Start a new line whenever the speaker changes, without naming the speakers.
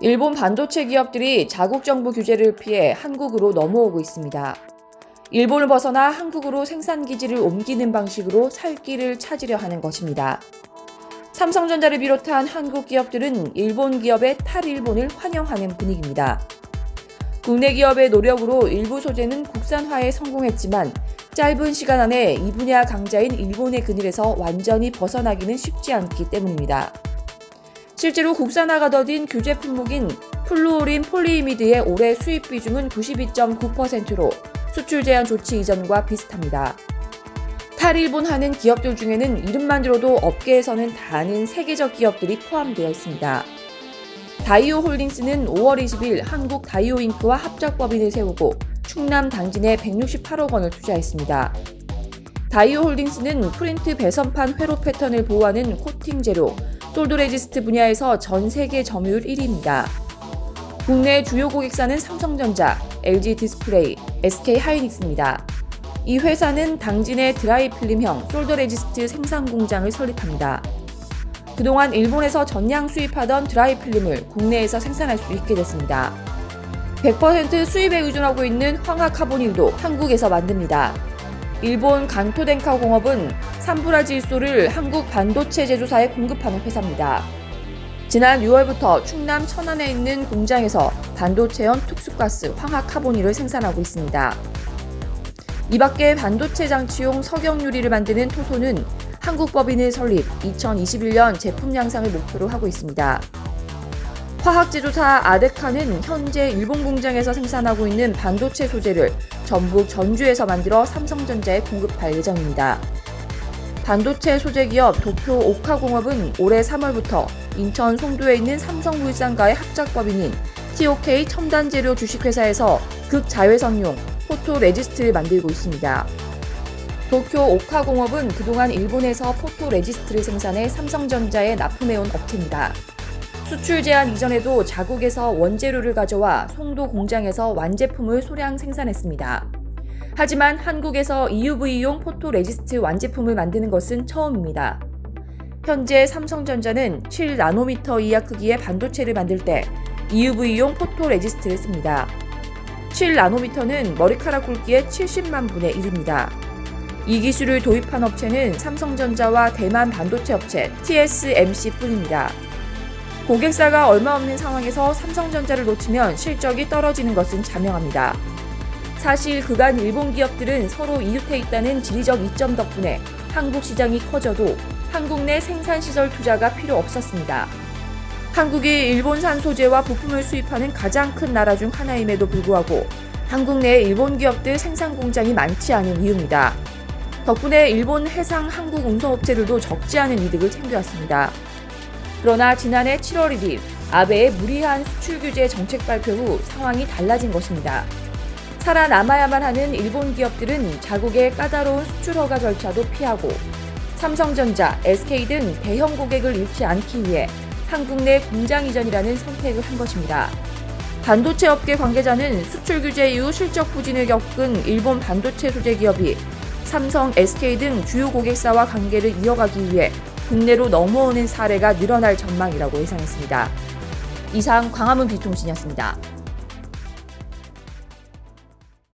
일본 반도체 기업들이 자국 정부 규제를 피해 한국으로 넘어오고 있습니다. 일본을 벗어나 한국으로 생산 기지를 옮기는 방식으로 살 길을 찾으려 하는 것입니다. 삼성전자를 비롯한 한국 기업들은 일본 기업의 탈일본을 환영하는 분위기입니다. 국내 기업의 노력으로 일부 소재는 국산화에 성공했지만 짧은 시간 안에 이 분야 강자인 일본의 그늘에서 완전히 벗어나기는 쉽지 않기 때문입니다. 실제로 국산화가 더딘 규제 품목인 플루오린 폴리이미드의 올해 수입 비중은 92.9%로 수출 제한 조치 이전과 비슷합니다. 탈일본하는 기업들 중에는 이름만 들어도 업계에서는 다 아는 세계적 기업들이 포함되어 있습니다. 다이오 홀딩스는 5월 20일 한국 다이오잉크와 합작법인을 세우고 충남 당진에 168억 원을 투자했습니다. 다이오 홀딩스는 프린트 배선판 회로 패턴을 보호하는 코팅 재료, 솔드 레지스트 분야에서 전 세계 점유율 1위입니다. 국내 주요 고객사는 삼성전자, LG 디스플레이, SK 하이닉스입니다. 이 회사는 당진의 드라이 필름형 솔더 레지스트 생산 공장을 설립합니다. 그동안 일본에서 전량 수입하던 드라이 필름을 국내에서 생산할 수 있게 됐습니다. 100% 수입에 의존하고 있는 황화 카보닐도 한국에서 만듭니다. 일본 간토덴카 공업은 산브라질소를 한국 반도체 제조사에 공급하는 회사입니다. 지난 6월부터 충남 천안에 있는 공장에서 반도체용 특수가스 황화 카보닐을 생산하고 있습니다. 이 밖에 반도체 장치용 석영 유리를 만드는 토소는 한국 법인을 설립, 2021년 제품 양상을 목표로 하고 있습니다. 화학제조사 아데카는 현재 일본 공장에서 생산하고 있는 반도체 소재를 전북 전주에서 만들어 삼성전자에 공급할 예정입니다. 반도체 소재 기업 도쿄 오카공업은 올해 3월부터 인천 송도에 있는 삼성물산과의 합작법인인 TOK 첨단재료 주식회사에서 극자외선용 포토 레지스트를 만들고 있습니다. 도쿄 오카공업은 그동안 일본에서 포토 레지스트를 생산해 삼성전자에 납품해온 업체입니다. 수출 제한 이전에도 자국에서 원재료를 가져와 송도 공장에서 완제품을 소량 생산했습니다. 하지만 한국에서 EUV용 포토 레지스트 완제품을 만드는 것은 처음입니다. 현재 삼성전자는 7나노미터 이하 크기의 반도체를 만들 때 EUV용 포토 레지스트를 씁니다. 7나노미터는 머리카락 굵기의 70만 분의 1입니다. 이 기술을 도입한 업체는 삼성전자와 대만 반도체 업체 TSMC뿐입니다. 고객사가 얼마 없는 상황에서 삼성전자를 놓치면 실적이 떨어지는 것은 자명합니다. 사실 그간 일본 기업들은 서로 이웃해 있다는 지리적 이점 덕분에 한국 시장이 커져도 한국 내 생산시설 투자가 필요 없었습니다. 한국이 일본산 소재와 부품을 수입하는 가장 큰 나라 중 하나임에도 불구하고 한국 내 일본 기업들 생산 공장이 많지 않은 이유입니다. 덕분에 일본 해상 항공 운송업체들도 적지 않은 이득을 챙겨왔습니다. 그러나 지난해 7월 1일 아베의 무리한 수출 규제 정책 발표 후 상황이 달라진 것입니다. 살아남아야만 하는 일본 기업들은 자국의 까다로운 수출 허가 절차도 피하고 삼성전자, SK 등 대형 고객을 잃지 않기 위해 한국 내 공장 이전이라는 선택을 한 것입니다. 반도체 업계 관계자는 수출 규제 이후 실적 부진을 겪은 일본 반도체 소재 기업이 삼성, SK 등 주요 고객사와 관계를 이어가기 위해 국내로 넘어오는 사례가 늘어날 전망이라고 예상했습니다. 이상 광화문 비통신이었습니다.